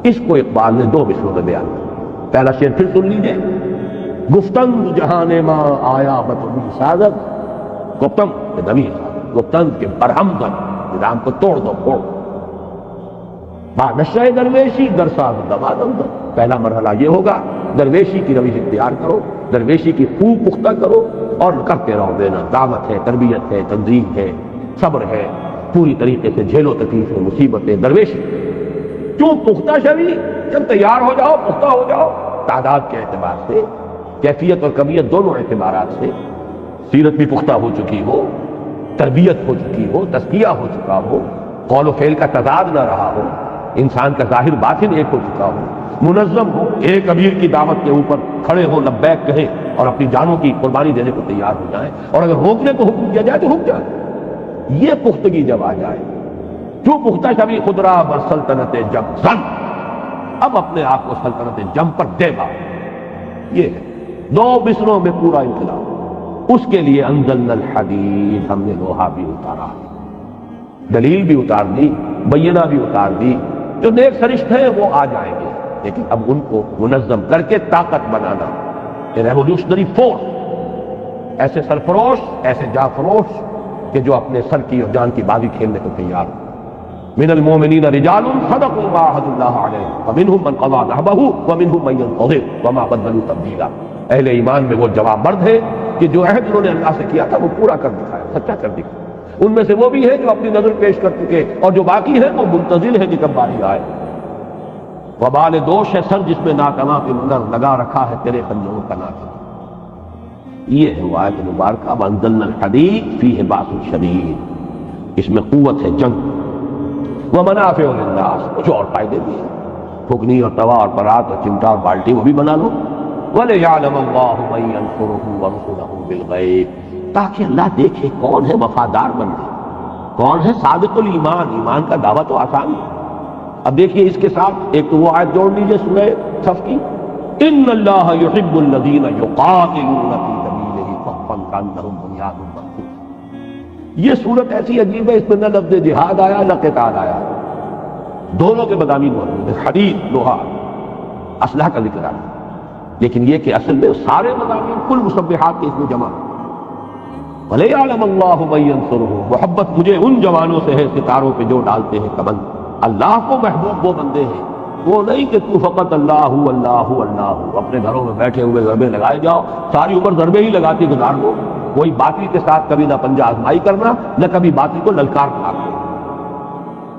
اس کو اقبال نے دو مصروں میں بیان کیا۔ پہلا شعر پھر سن لیجیے، گفتند جہان ماں آیا بتنی سازد، گفتند نبی گفتند کے برہم کر نظام کو توڑ دو پھوڑ، با نشہ درویشی در ساز دمادم دو۔ پہلا مرحلہ یہ ہوگا، درویشی کی روش اختیار کرو، درویشی کی خوب پختہ کرو اور کرتے رہو دینا، دعوت ہے، تربیت ہے، تنظیم ہے، صبر ہے، پوری طریقے سے جھیلو تکلیفیں، مصیبتیں، درویشی کیوں پختہ شوی، جب تیار ہو جاؤ، پختہ ہو جاؤ، تعداد کے اعتبار سے، کیفیت اور کمیت دونوں اعتبارات سے، سیرت بھی پختہ ہو چکی ہو، تربیت ہو چکی ہو، تزکیہ ہو چکا ہو، قول و فعل کا تضاد نہ رہا ہو، انسان کا ظاہر باطن ایک ہو چکا ہو، منظم ہو، ایک امیر کی دعوت کے اوپر کھڑے ہو، لبیک کہیں اور اپنی جانوں کی قربانی دینے کو تیار ہو جائیں، اور اگر روکنے کو حکم کیا جائے تو رک جائے۔ یہ پختگی جب آ جائے، جو پختہ شوی خدرا بر سلطنت جم زن، اب اپنے آپ کو سلطنت جم پر دے با، یہ ہے دو مصروں میں پورا انقلاب۔ اس کے لیے انزلنا الحدید، ہم نے لوہا بھی اتارا، دلیل بھی اتار دی، بینہ بھی اتار دی، جو نیک سرشت ہیں وہ آ جائیں گے، لیکن اب ان کو منظم کر کے طاقت بنانا، ریولیوشنری فورس، ایسے سرفروش، ایسے جافروش کہ جو اپنے سر کی اور جان کی بازی کھیلنے کو تیار ہو۔ من المؤمنین رجال صدقوا ما عاهدوا الله علیہ ومنهم من قضى نحبه ومنهم من ينتظر وما بدلوا تبدیلا۔ اہل ایمان میں وہ جوان مرد ہے کہ جو عہد انہوں نے اللہ سے کیا تھا وہ پورا کر دکھایا، سچا کر دکھایا۔ ان میں سے وہ بھی ہے جو اپنی نظر پیش کر چکے، اور جو باقی ہے وہ منتظر ہے کہ کب باری آئے۔ وبال دوش ہے سر جس میں ناکما کے نظر لگا رکھا ہے تیرے خنجروں کا ناکما۔ یہ ہے وہ آیت مبارکہ وانزلنا الحدید فیہ باس شدید، اس میں قوت ہے جنگ، ومنافع للناس، کچھ اور فائدے بھی ہیں، پھگنی اور توا اور پرات اور چمٹا اور بالٹی وہ بھی بنا لو، وَلِيَعْلَمَ اللَّهُ مَن يَنصُرُهُ وَرُسُلَهُ بِالْغَيْبِ، تاکہ اللہ دیکھے کون ہے وفادار بندے، کون ہے صادق الایمان، ایمان کا دعویٰ تو آسان ہے۔ اب دیکھیے اس کے ساتھ ایک تو وہ آیت جوڑ لیجیے سورہ صف کی، ان اللہ یحب الذین یقاتلون فی سبیلہ صفا کانہم بنیان مرصوص۔ یہ صورت ایسی عجیب ہے، اس میں نہ لفظ جہاد آیا نہ قتال آیا، دونوں کے مضامین موجود ہیں، حدید لوہا اسلحہ کا ذکر آیا، لیکن یہ کہ اصل میں سارے مضامین کل مسبحات کے اس میں جمع۔ وَلِيَعْلَمَ اللَّهُ مَن يَنصُرُهُ، محبت مجھے ان جوانوں سے ہے ستاروں پہ جو ڈالتے ہیں کمند۔ اللہ کو محبوب وہ بندے ہیں، وہ نہیں کہ تو فقط اللہ اللہ اللہ اپنے گھروں میں بیٹھے ہوئے ضربے لگائے جاؤ، ساری عمر ضربے ہی لگاتی گزار دو، کوئی باطل کے ساتھ کبھی نہ پنجہ آزمائی کرنا، نہ کبھی باطل کو للکار پھاڑنا۔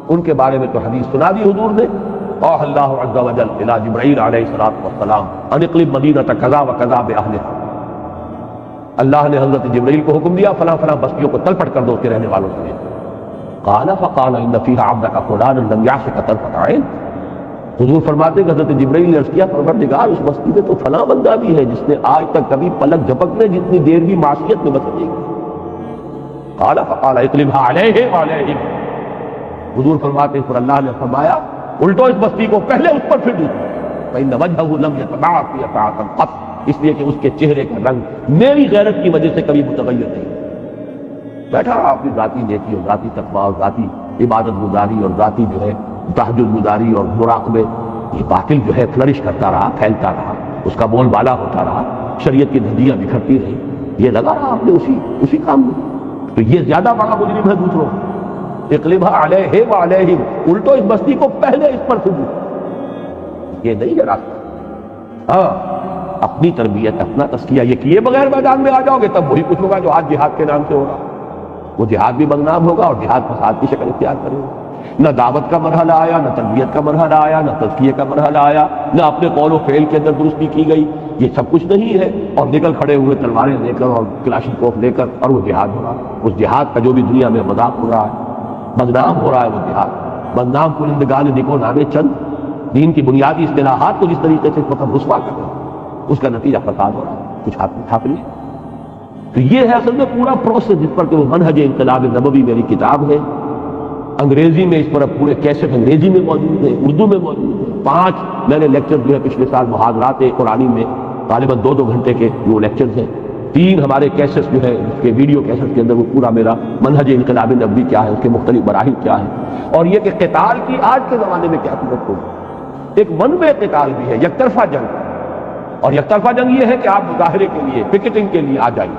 ان کے بارے میں تو حدیث سنا دی حضور نے، اوحى اللہ عز وجل الی جبرائیل علیہ السلام ان اقلب مدینہ کذا و کذا باہلھا، اللہ نے حضرت جبرائیل کو حکم دیا فلاں فلاں بستیوں کو تلپٹ کر دو اس کے رہنے والوں سے۔ قال فقال ان فیھا عبدک فلانا لم یعصک طرفۃ عین، حضور فرماتے کہ حضرت جبرائیل نے عرض کیا پروردگار اس بستی میں تو فلاں بندہ بھی ہے جس نے آج تک کبھی پلک جھپکنے جتنی دیر بھی معصیت میں بس نہیں کی۔ قال فقال اقلبها علیہ وعلیہم، حضور فرماتے پر اللہ نے فرمایا الٹو اس بستی کو پہلے اس پر پھر دوسرے، فإن وجهه لم يتبعث فيها قط، اس لیے کہ اس کے چہرے کا رنگ میری غیرت کی وجہ سے کبھی متغیر نہیں۔ بیٹھا رہا اپنی ذاتی نیکی اور ذاتی تقویٰ اور ذاتی عبادت گزاری اور ذاتی جو ہے تہجد گزاری اور مراقبے، یہ باطل جو ہے فلرش کرتا رہا، پھیلتا رہا، اس کا بول بالا ہوتا رہا، شریعت کی دھجیاں بکھرتی رہی، یہ لگا رہا آپ نے اسی کام میں، تو یہ زیادہ بڑا مجرم ہے دوسروں۔ اقلبها علیہ وعلیہم، الٹو اس بستی کو پہلے اس پر پھر، یہ نہیں ہے راستہ۔ ہاں اپنی تربیت، اپنا تزکیہ یہ کیے بغیر میدان میں آ جاؤ گے تب وہی کچھ ہوگا جو آج جہاد کے نام سے ہو رہا، وہ جہاد بھی بدنام ہوگا اور جہاد فساد کی شکل اختیار کرے گا۔ نہ دعوت کا مرحلہ آیا، نہ تربیت کا مرحلہ آیا، نہ تزکیے کا مرحلہ آیا، نہ اپنے قول و فعل کے اندر درستی کی گئی، یہ سب کچھ نہیں ہے، اور نکل کھڑے ہوئے تلواریں لے کر اور کلاشنکوف لے کر، اور وہ جہاد ہو رہا ہے۔ اس جہاد کا جو بھی دنیا میں مذاق ہو رہا ہے، بدنام ہو رہا ہے وہ جہاد، بدنام کنندگان نکو نامے چند دین کی بنیادی اصطلاحات کو جس طریقے سے اس وقت رسوا کر رہے ہیں، اس کا نتیجہ فساد ہو رہا ہے، کچھ ہاتھ میں چھاپ نہیں۔ تو یہ ہے اصل میں پورا پروسیس جس پر کہ وہ منہج انقلاب نبوی میری کتاب ہے، انگریزی میں اس پر اب پورے کیسٹ انگریزی میں موجود ہے، اردو میں موجود ہے، 5 میں نے لیکچر جو ہے پچھلے سال محاضرات قرآنی میں غالباً 2 گھنٹے کے وہ لیکچرز ہیں، 3 ہمارے کیسٹ جو ہے اس کے ویڈیو کیسٹ کے اندر وہ پورا میرا منہج انقلاب نبوی کیا ہے، اس کے مختلف مراحل کیا ہیں، اور یہ کہ قتال کی آج کے زمانے میں کیا صورت ہوگی، ایک ون وے قتال بھی ہے، یک طرفہ جنگ. اور یک طرفہ جنگ یہ ہے کہ آپ مظاہرے کے لیے، پکٹنگ کے لیے آ جائیے،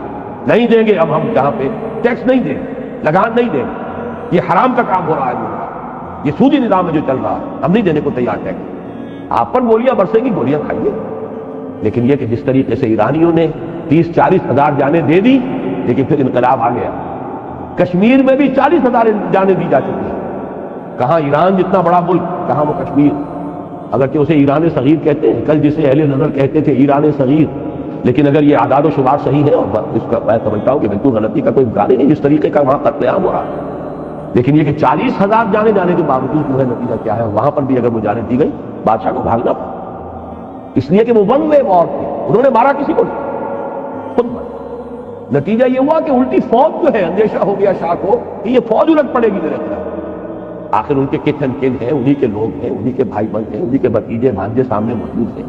نہیں دیں گے اب ہم یہاں پہ ٹیکس نہیں دیں گے، لگان نہیں دیں گے، یہ حرام کا کام ہو رہا ہے، یہ سودی نظام ہے جو چل رہا ہے، ہم نہیں دینے کو تیار ٹیکس. آپ پر گولیاں برسیں گی، گولیاں کھائیے. لیکن یہ کہ جس طریقے سے ایرانیوں نے 30-40 ہزار جانیں دے دی، لیکن پھر انقلاب آ گیا. کشمیر میں بھی 40,000 جانیں دی جا چکی ہیں. کہاں ایران جتنا بڑا ملک، کہاں وہ کشمیر. اگرچہ اسے ایران صغیر کہتے ہیں، کل جسے اہل نظر کہتے تھے ایران صغیر، لیکن اگر یہ اعداد و شمار صحیح ہے، اور اس کا میں سمجھتا ہوں کہ بالکل غلطی کا کوئی امکان ہی نہیں جس طریقے کا وہاں قتل عام ہو رہا ہے. لیکن یہ کہ 40,000 جانے جانے کے باوجود جو ہے نتیجہ کیا ہے، وہاں پر بھی اگر وہ جانیں دی گئی، بادشاہ کو بھاگنا پڑا. اس لیے کہ وہ ون وے وار تھی، انہوں نے مارا کسی کو نہیں، خود مارا. نتیجہ یہ ہوا کہ الٹی فوج جو ہے، اندیشہ ہو گیا شاہ کو کہ یہ فوج الٹ پڑے گی میرے خلاف. آخر ان کے کتن کن ہیں، انہی کے لوگ ہیں، انہی کے بھائی بہن ہیں، انہی کے بھتیجے بھانجے سامنے موجود ہیں.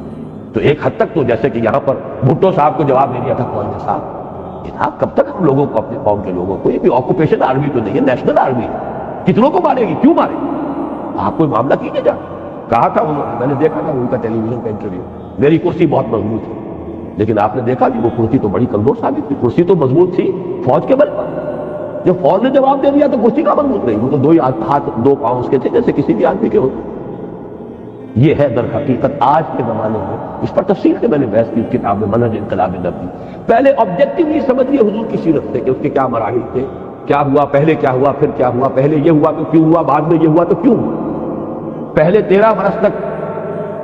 تو ایک حد تک تو جیسے کہ یہاں پر بھٹو صاحب کو جواب دے دیا تھا فوج نے، صاحب جناب کب تک ہم لوگوں کو، اپنے قوم کے لوگوں کو، یہ بھی آکوپیشن آرمی تو نہیں ہے، نیشنل آرمی ہے، کتنوں کو مارے گی، کیوں مارے گی؟ آپ کوئی معاملہ کیجیے جا. کہا تھا انہوں نے، میں نے دیکھا تھا ان کا ٹیلی ویژن کا انٹرویو، میری کرسی بہت مضبوط ہے. لیکن آپ نے دیکھا کہ وہ کرسی تو بڑی کمزور ثابت تھی. کرسی تو مضبوط تھی فوج کے بل پر. جب فوج نے جواب دے دیا تو کرسی کا مضبوط رہی. وہ تو 2 ہاتھ 2 پاؤں اس کے تھے جیسے کسی بھی آدمی کے ہوتے. یہ ہے در حقیقت آج کے زمانے میں. اس پر تفصیل سے میں نے بحث کی کتاب میں، منہج انقلاب نبوی. پہلے آبجیکٹیولی سمجھیے حضور کی سیرت سے کہ اس کے کیا مراحل تھے، کیا ہوا، پہلے کیا ہوا، پھر کیا ہوا، پہلے یہ ہوا تو کیوں ہوا، بعد میں یہ ہوا تو کیوں ہوا. پہلے 13 برس تک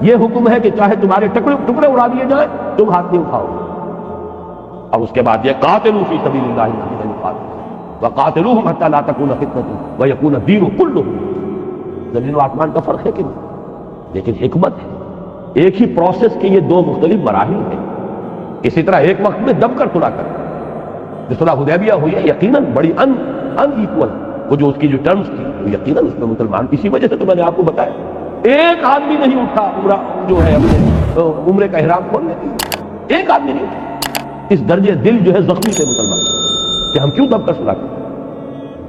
یہ حکم ہے کہ چاہے تمہارے ٹکڑے اڑا دیے جائیں، تم ہاتھ نہیں اٹھاؤ. اب اس کے بعد یہ قاتلوا فی سبیل اللہ الذین یقاتلونکم وقاتلوہم حتی لا تکون فتنۃ ویکون الدین کلہ. زمین و آسمان کا فرق ہے کہ نہیں، لیکن حکمت ہے. ایک ہی پروسیس کے یہ 2 مختلف مراحل ہیں. اسی طرح ایک وقت میں دب کر صلح کر، جو صلح حدیبیہ ہوئی ہے یقیناً بڑی ان ایکول، وہ جو اس کی جو ٹرمز تھی یقیناً اس میں مسلمان، اسی وجہ سے تو میں نے آپ کو بتایا ایک آدمی نہیں اٹھا عمرہ جو ہے اپنے عمرے کا احرام کھولنے کے لیے، ایک آدمی نہیں اٹھا. اس درجے دل جو ہے زخمی تھے مسلمان کہ ہم کیوں دب کر صلح کریں.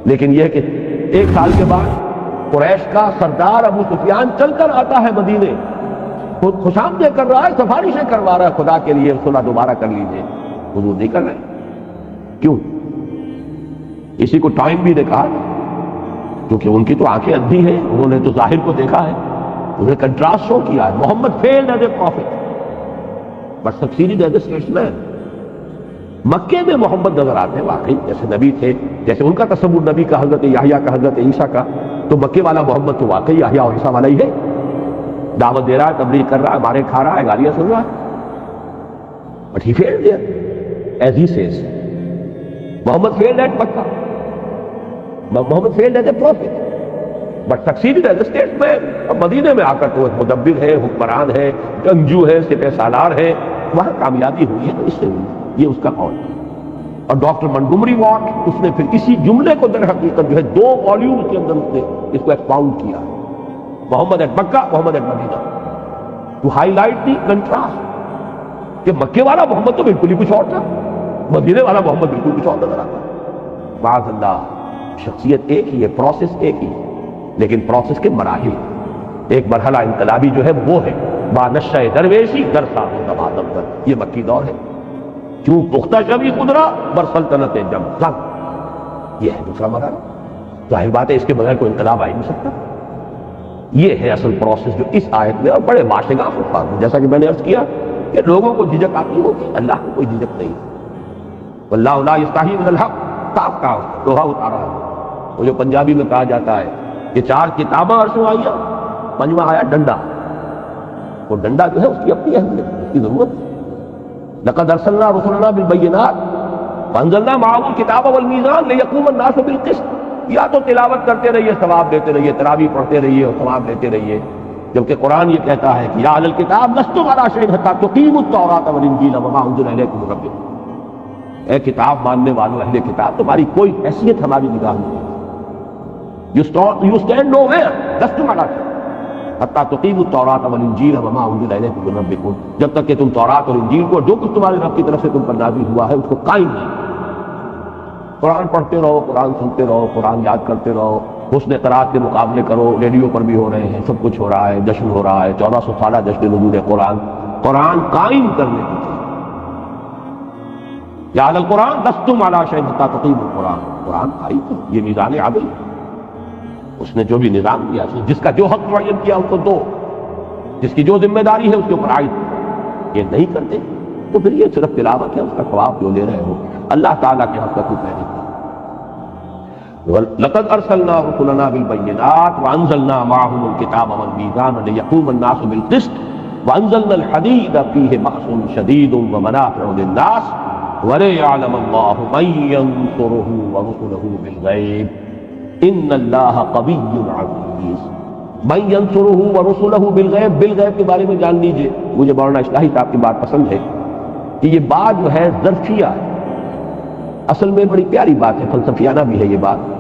لیکن یہ کہ 1 سال کے بعد قریش کا سردار ابو سفیان چل کر آتا ہے مدینے، خود خوشامدید کر رہا ہے، سفارشیں کروا رہا ہے خدا کے لیے صلح دوبارہ کر لیجیے. حضور نہیں کر رہے. کیوں؟ اسی کو ٹائم بھی نے کہا، کیونکہ ان کی تو آنکھیں اندھی ہیں، انہوں نے تو ظاہر کو دیکھا ہے، انہیں کنٹراسٹ شو کیا ہے. محمد failed as a prophet but succeeded as a statesman. مکے میں محمد نظر آتے ہیں واقعی جیسے نبی تھے، جیسے ان کا تصور نبی کا حضرت یحییٰ کا، حضرت عیسیٰ کا، تو مکے والا محمد تو واقعی یحییٰ اور عیسیٰ والا ہی ہے. دعوت دے رہا ہے، تبلیغ کر رہا ہے، مارے کھا رہا ہے، گالیاں سن رہا ہے. But he failed there, as he says. Muhammad failed at Makkah. Muhammad failed as a prophet but succeeded as a statesman. اب مدینے میں آ کر تو مدبر ہے، حکمران ہے، جنگجو ہے، سپہ سالار ہے، وہاں کامیابی ہوئی ہے تو اس سے ہوئی. یہ اس کا قول. اور ڈاکٹر منگومری واٹ اس نے پھر اسی جملے کو در حقیقت جو ہے 2 والیوم کے اندر اس نے اس کو ایکسپاؤنڈ کیا. Muhammad at Mecca, Muhammad at Medina, to highlight the contrast کہ مکے والا محمد تو بالکل ہی کچھ اور تھا، مدینے والا محمد بالکل کچھ اور نظر آتا. معاذ اللہ، شخصیت ایک ہی ہے، پروسیس ایک ہی، لیکن پروسیس کے مراحل. ایک مرحلہ انقلابی جو ہے وہ ہے با نشہ درویشی در ساز آدم پر، یہ مکی دور ہے. کیوں پختہ شبی قدرا بر سلطنت جم زنگ، یہ ہے دوسرا مرحلہ. ظاہر بات ہے اس کے بغیر کوئی انقلاب آ ہی نہیں سکتا. یہ ہے اصل پروسیس جو اس آیت میں، اور بڑے باشگاف الفاظ میں، جیسا کہ میں نے عرض کیا کہ لوگوں کو جھجک آتی ہوگی، اللہ کو کوئی جھجک نہیں. واللہ لا یستحی من الحق، صاف کہا، لوہا اتارا ہے. وہ جو پنجابی میں کہا جاتا ہے کہ 4 کتاباں عرشوں آئیاں، 5واں آیا ڈنڈا. وہ ڈنڈا جو ہے اس کی اپنی اہمیت، اس کی ضرورت ہے. لقد ارسلنا رسلنا بالبینات وانزلنا معهم الکتاب والمیزان لیقوم الناس بالقسط. یا تو تلاوت کرتے رہیے، ثواب دیتے رہیے، تراویح پڑھتے رہیے اور ثواب دیتے رہیے، جبکہ قرآن یہ کہتا ہے کہ یا اہل الکتاب لستم علی شیء حتی تقیموا التوراۃ والانجیل وما انزل الیکم من ربکم. اے کتاب ماننے والوں، اہل کتاب، تمہاری کوئی حیثیت ہماری نگاہ میں نہیں. You stand nowhere. لستم علی شیء حتی تقیموا التوراۃ والانجیل وما انزل الیکم من ربکم، جب تک کہ تم تورات اور انجیل کو، جو کچھ تمہارے رب کی طرف سے تم پر نازل ہوا ہے، اس کو قائم نہیں. قرآن پڑھتے رہو، قرآن سنتے رہو، قرآن یاد کرتے رہو، حسن قرات کے مقابلے کرو، ریڈیو پر بھی ہو رہے ہیں، سب کچھ ہو رہا ہے، جشن ہو رہا ہے، 1400 سالہ جشن نزول قرآن، قرآن قائم کرنے کی چیز۔ یا علی القرآن لستم علی شیء حتی تقیموا القرآن، قرآن قائم کرو، یہ میزان عدل، اس نے جو بھی نظام دیا، جس کا جو حق معین کیا اس کو دو، جس کی جو ذمہ داری ہے اس کے اوپر عائد۔ یہ نہیں کرتے تو پھر یہ صرف تلاوت ہے، اس کا ثواب جو لے رہے ہو اللہ تعالیٰ کے حق کا کوئی پہلے نہیں۔ لقد ارسلنا رسلنا بالبينات وانزلنا معهم الكتاب والميزان ليقوم الناس بالقسط وانزلنا الحديد فيه بأس شديد ومنافع للناس وليعلم الله من ينصره ورسله بالغيب ان الله قوي عزيز۔ من ينصره ورسله بالغیب، بالغیب کے بارے میں جان لیجئے، مجھے مولانا اصلاحی صاحب کی بات پسند ہے کہ یہ بات جو ہے ظرفیہ ہے، اصل میں بڑی پیاری بات ہے، فلسفیانہ بھی ہے یہ بات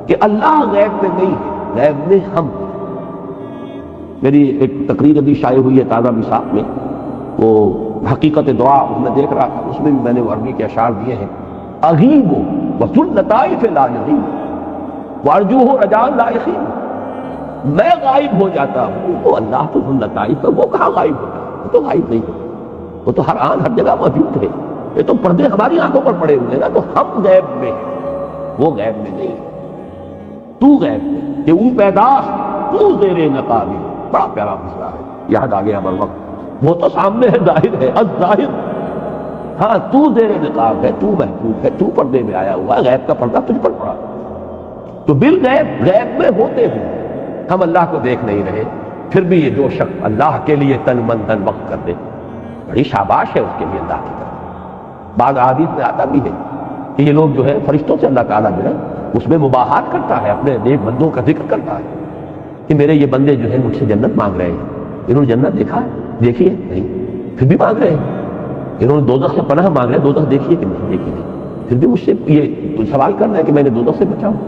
کہ اللہ غیب میں نہیں ہے، غیب میں ہم۔ میری ایک تقریر ابھی شائع ہوئی ہے تازہ مساق میں، وہ حقیقت دعا اس میں دیکھ رہا تھا، اس میں بھی میں نے عربی کے اشعار دیے ہیں، اغیب وفی اللطائف لا یغیب وارجوہ رجاء لا یخیب، میں غائب ہو جاتا ہوں، وہ اللہ تو ذو اللطائف ہے، وہ کہاں غائب ہوتا ہے، وہ تو غائب نہیں ہے، وہ تو ہر آن ہر جگہ موجود ہے، یہ تو پردے ہماری آنکھوں پر پڑے ہوئے ہیں نا، تو ہم غیب میں ہیں، وہ غیب میں نہیں ہے۔ تو غیب میں کہ اون پیداش تو زیر نقابی، بڑا پیارا مسئلہ ہے، یاد آ گیا بر وقت، وہ تو سامنے ہے، ظاہر ہے، الظاہر، ہاں تو زیر نقاب ہے، تو محفوظ ہے، تو پردے میں آیا ہوا ہے، غیب کا پردہ تجھ پر پڑا، تو بالغیب، غیب میں ہوتے ہوئے ہم اللہ کو دیکھ نہیں رہے، پھر بھی یہ جو شخص اللہ کے لیے تن من دھن وقت کر دے، بڑی شاباش ہے اس کے لیے اللہ کی طرف۔ بعض احادیث میں آتا بھی ہے کہ یہ لوگ جو ہے فرشتوں سے اللہ تعالیٰ جو ہے اس میں مباحات کرتا ہے، اپنے نیک بندوں کا ذکر کرتا ہے کہ میرے یہ بندے جو ہے مجھ سے جنت مانگ رہے ہیں، انہوں نے جنت دیکھا دیکھیے نہیں، پھر بھی مانگ رہے ہیں، انہوں نے دوزخ سے پناہ مانگ رہے ہیں، دوزخ دیکھیے کہ نہیں دیکھی نہیں، پھر بھی مجھ سے یہ سوال کرنا ہے کہ میں نے دوزخ سے بچاؤں۔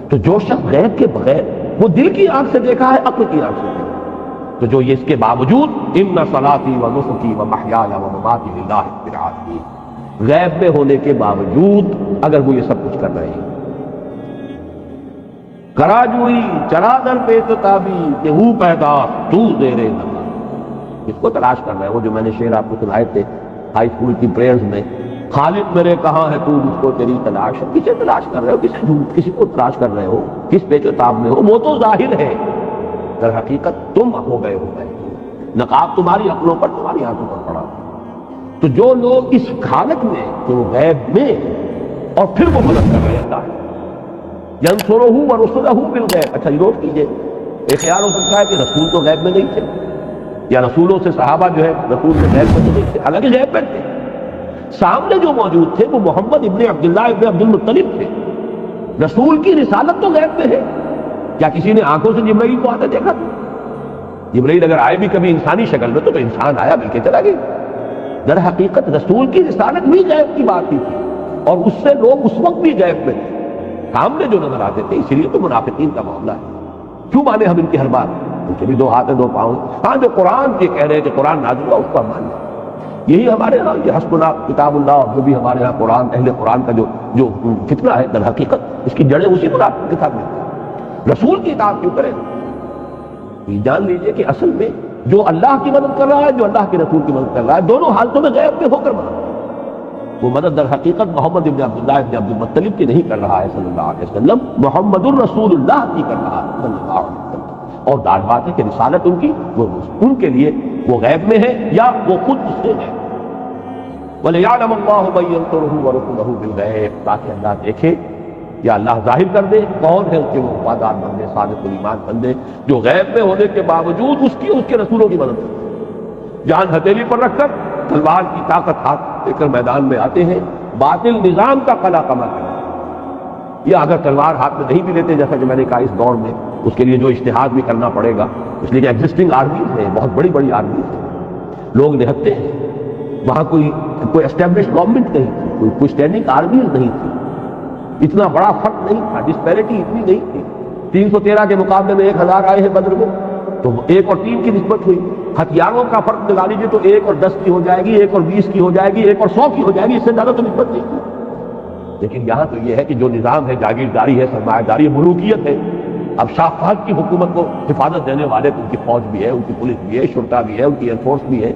تو جو شخص غیب کے بغیر، وہ دل کی آنکھ سے دیکھا ہے، عقل کی آنکھ سے دیکھا ہے، تو جو یہ اس کے باوجود ان صلاتی و نسکی و محیای و مماتی للہ رب العالمین، غیب میں ہونے کے باوجود اگر وہ یہ سب کچھ کر رہے ہیں، کرا جوئی چلا در پیت تابی کہ وہ پیدا تو زیر نقاب، اس کو تلاش کر رہے ہیں۔ وہ جو میں نے شعر آپ کو سنائے تھے ہائی اسکول کی پریئرز میں، خالق میرے کہاں ہے تو مجھ کو تیری تلاش ہے، کسے تلاش کر رہے ہو، کسی کو تلاش کر رہے ہو، کس پیچ و تاب میں ہو، وہ تو ظاہر ہے، در حقیقت تم ہو گئے، نقاب تمہاری عقلوں پر، تمہاری آنکھوں پر پڑا۔ تو جو لوگ اس حالت میں جو غیب میں اور پھر وہ مدد کر رہے ہیں، ینصرہ ورسلہ بالغیب، اچھا یہ نوٹ کیجئے، ایک خیال ہو سکتا ہے کہ رسول تو غیب میں نہیں تھے، یا رسولوں سے صحابہ جو ہے رسول سے غیب میں تو نہیں تھے، حالانکہ غیب میں تھے، سامنے جو موجود تھے وہ محمد ابن عبداللہ ابن عبد المطلب تھے، رسول کی رسالت تو غیب میں ہے، کیا کسی نے آنکھوں سے جبرائیل کو آتے دیکھا تھا؟ جبرائیل اگر آئے بھی کبھی انسانی شکل میں تو انسان آیا مل کے چلا گیا، در حقیقت رسول کی رسالت بھی غیب کی بات ہی تھی، اور اس سے لوگ اس وقت بھی غیب میں تھے، سامنے جو نظر آتے تھے، اسی لیے تو منافقین کا معاملہ ہے، کیوں مانے ہم ان کی ہر بات، ان کے بھی دو ہاتھ ہیں دو پاؤں ہیں، ہاں جو قرآن یہ کہہ رہے ہیں کہ قرآن نازل ہوا اس کو ہم مانیں، یہی ہمارے ہاں یہ حسبنا کتاب اللہ، جو بھی ہمارے ہاں قرآن، اہل قرآن کا جو فتنہ ہے، در حقیقت اس کی جڑیں اسی قرآن کتاب میں ہیں، رسول کی اطاعت کیوں کریں؟ یہ جان لیجئے کہ اصل میں جو اللہ کی مدد کر رہا ہے، جو اللہ کے رسول کی مدد کر رہا ہے، دونوں حالتوں میں غیب میں ہو کر مدد، وہ مدد در حقیقت محمد ابن عبداللہ ابن عبد المطلب کی نہیں کر رہا ہے صلی اللہ علیہ وسلم، محمد الرسول اللہ کی کر رہا ہے صلی اللہ علیہ وسلم، اور دار بات ہے کہ رسالت ان کی وہ ان کے لیے وہ غیب میں ہے یا وہ خود اس سے ہے، وَلِيَعْلَمَ اللَّهُ مَن يَنصُرُهُ وَرُسُلَهُ بِالْغَیبِ، تاکہ اللہ دیکھے یا اللہ ظاہر کر دے کون ہے اس کے وہ وفادار بندے، صادق الایمان بندے جو غیب میں ہونے کے باوجود اس کے رسولوں کی مدد کرتے ہیں، جان ہتھیلی پر رکھ کر تلوار کی طاقت ہاتھ لے کر میدان میں آتے ہیں، باطل نظام کا قلع کما کرنا، یا اگر تلوار ہاتھ میں نہیں بھی لیتے، جیسا کہ میں نے کہا اس دور میں اس کے لیے جو اجتہاد بھی کرنا پڑے گا، اس لیے کہ ایگزسٹنگ آرمیز ہیں، بہت بڑی بڑی آرمیز ہیں، لوگ نہتے ہیں، وہاں کوئی اسٹیبلش گورنمنٹ نہیں تھی، کوئی اسٹینڈنگ آرمیز نہیں تھی، اتنا بڑا فرق نہیں تھا، ڈسپیرٹی اتنی نہیں تھی، 313 کے مقابلے میں 1000 آئے ہیں بدر میں، تو 1 اور 3 کی نسبت ہوئی، ہتھیاروں کا فرق لگا لیجیے تو 1 اور 10 کی ہو جائے گی، 1 اور 20 کی ہو جائے گی، 1 اور 100 کی ہو جائے گی، اس سے زیادہ تو نسبت نہیں تھی، لیکن یہاں تو یہ ہے کہ جو نظام ہے جاگیرداری ہے، سرمایہ داری ہے، ملوکیت ہے. اب شاہ فہد کی حکومت کو حفاظت دینے والے ان کی فوج بھی ہے، ان کی پولیس بھی ہے، شرطا بھی ہے، ان کی ایئر فورس بھی ہے.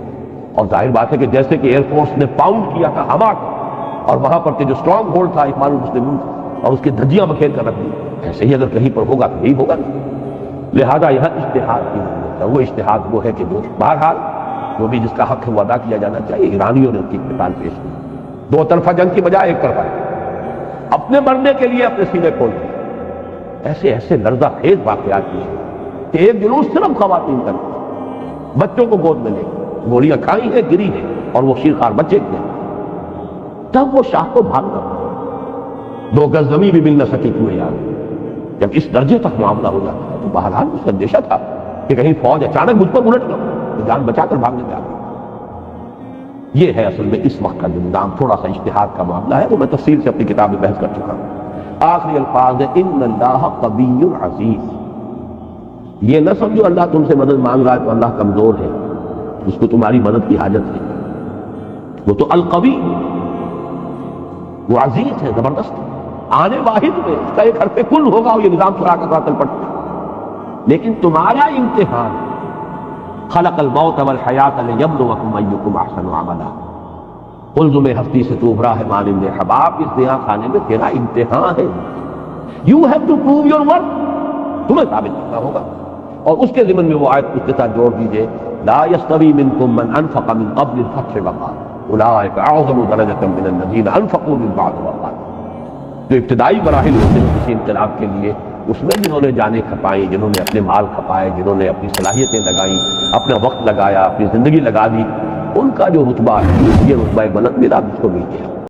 اور ظاہر بات ہے کہ جیسے کہ ایئر فورس نے پاؤنڈ کیا تھا ہما کو، اور وہاں پر کے جو اسٹرانگ ہولڈ تھا اخوان المسلمین اور اس کی دھجیاں بکھیر کر رکھ دی، ایسے ہی اگر کہیں پر ہوگا تو یہی ہوگا. لہذا یہاں اشتہاد کی ضرورت ہے. وہ اشتہاد وہ ہے کہ جو بہرحال جو بھی جس کا حق ہے وہ ادا کیا جانا چاہیے. ایرانیوں نے اس کی مثال پیش کی، دو طرفہ جنگ کی بجائے ایک طرفہ اپنے مرنے کے لیے اپنے سینے کھول دیے. ایسے ایسے لرزہ خیز واقعات کی کہ ایک جلوس صرف خواتین کا نہیں، بچوں کو گود میں لے گولیاں کھائی ہیں، گری ہیں، اور وہ شیرخوار بچے تھے. تب وہ شاہ کو بھاگنا، 2 گز زمین بھی مل نہ سکی تمہیں یار. جب اس درجے تک معاملہ ہو جاتا ہے تو بہرحال اس کا اندیشہ تھا کہ کہیں فوج اچانک مجھ پر الٹ نہ تو جان بچا کر بھاگنے میں آ گئی. یہ ہے اصل میں اس وقت کا جو نظام. تھوڑا سا اشتہاد کا معاملہ ہے، وہ میں تفصیل سے اپنی کتاب میں بحث کر چکا ہوں. آخری الفاظ ہے ان اللہ قوی عزیز. یہ نہ سمجھو اللہ تم سے مدد مانگ رہا ہے تو اللہ کمزور ہے، اس کو تمہاری مدد کی حاجت ہے. وہ تو القوی، وہ عزیز ہے، زبردست ہے. آنے واحد میں اس کا ایک حرف کل ہوگا اور یہ نظام چلا کر قاتل پڑتا. لیکن تمہارا امتحان خلق الموت والحیات لیبلوکم ایکم احسن عملا. قلزم ہستی سے تو ابھرا ہے مانند حباب، اس دیہا خانے میں تیرا امتحان ہے. You have to prove your work, تمہیں ثابت کرنا ہوگا. اور اس کے ضمن میں وہ آیت اس کے ساتھ جوڑ دیجئے لا یستوی منکم من انفق من قبل الفتح وقاتل اولئک اعظم درجۃ من الذین انفقوا من بعد وقاتلوا. جو ابتدائی مراحل ہوتے ہیں کسی انقلاب کے لیے، اس میں جنہوں نے جانیں کھپائیں، جنہوں نے اپنے مال کھپائے، جنہوں نے اپنی صلاحیتیں لگائیں، اپنا وقت لگایا، اپنی زندگی لگا دی، ان کا جو رتبہ ہے یہ رتبہ بلند ملا مجھ کو مل گیا.